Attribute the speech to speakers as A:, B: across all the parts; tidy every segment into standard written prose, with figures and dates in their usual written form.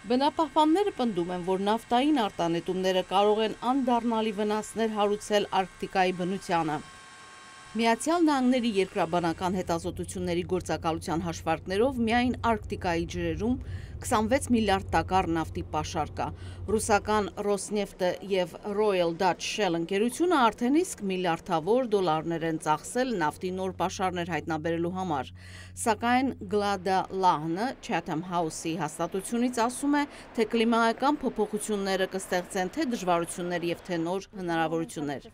A: Բնապահպանները պնդում են, որ նավթային արտանետումները կարող են անդառնալի վնասներ հարուցել Արկտիկայի բնությանը։ Միացյալ Նահանգների երկրաբանական հետազոտությունների գործակալության հաշվարկներով միայն Արկտիկայի ջրերում 26 միլիարդ տակառ նավթի պաշար կա։ Ռուսական Ռոսնեֆտը եւ Royal Dutch Shell ընկերությունը արդեն իսկ միլիարդավոր դոլարներ են ծախսել նավթի նոր պաշարներ հայտնաբերելու համար։ Սակայն Գլադա Լահնը Chatham House-ի հաստատությունից ասում է, թե կլիմայական փոփոխությունները կստեղծեն թե դժվարություններ եւ թե նոր հնարավորություններ։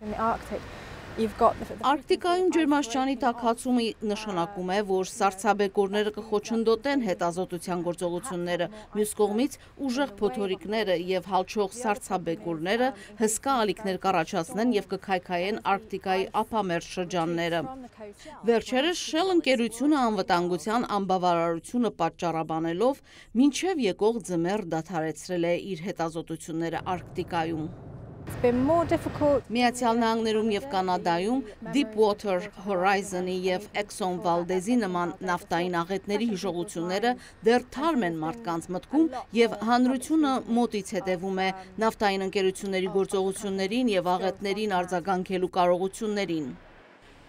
A: Արկտիկայում ջերմաստիճանի տաքացումը նշանակում է, որ սառցաբեկորները կխոչընդոտեն հետազոտության գործողությունները, մյուս կողմից ուժեղ փոթորիկները եւ հալչող սառցաբեկորները հսկա ալիքներ կառաջացնեն եւ կքայքայեն Արկտիկայի ափամերձ շրջանները։ Վերջերս Shell ընկերությունը անվտանգության անբավարարությունը պատճառաբանելով մինչև եկող ձմեռ դադարեցրել է իր հետազոտությունները Արկտիկայում։ Միացյալ Նահանգներում եւ Կանադայում Deepwater Horizon-ի եւ Exxon Valdez-ի նման նավթային աղետների հիշողությունները դեռ թարմ են մարդկանց մտքում եւ հանրությունը մոտից հետևում է նավթային ընկերությունների գործողություններին եւ աղետներին արձագանքելու կարողություններին։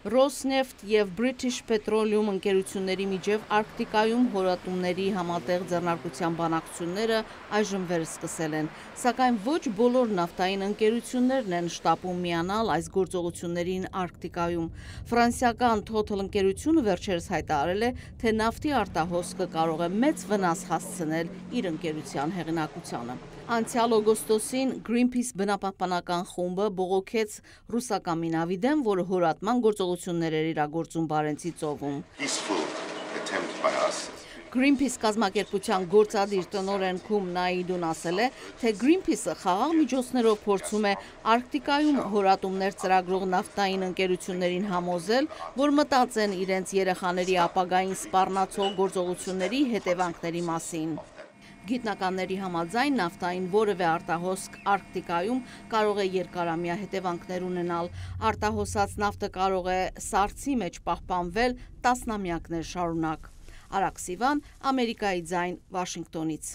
A: Rosneft եւ British Petroleum ընկերությունների միջև Արկտիկայում հորատումների համատեղ ձեռնարկության բանակցությունները այժմ վերսկսել են, սակայն ոչ բոլոր նավթային ընկերություններն են շտապում միանալ այս գործողություններին Արկտիկայում։ Ֆրանսիական Total ընկերությունը վերջերս հայտարարել է, թե նավթի արտահոսքը կարող է մեծ վնաս հասցնել իր ընկերության հեղինակությանը։ Անցյալ օգոստոսին Greenpeace բնապահպանական խումբը բողոքեց ռուսական մի նավի դեմ, որը հորատման գործողություններ էր իրագործում Բարենցի ծովում։ Greenpeace կազմակերպության գործադիր տնօրեն Քում Նայիդուն ասել է, թե Greenpeace-ը խաղաղ միջոցներով փորձում է Արկտիկայում հորատումներ ծրագրող նավթային ընկերություններին համոզել, որ մտածեն իրենց երեխաների ապագային սպառնացող գործողությունների հետևանքների մասին։ Գիտնականների համաձայն նավթային որևէ արտահոսք Արկտիկայում կարող է երկարամյա հետևանքներ ունենալ։ Արտահոսած նավթը կարող է սառցի մեջ պահպանվել տասնամյակներ շարունակ։ Արաքսիվան, Ամերիկայի ձայն, Վաշինգտոնից։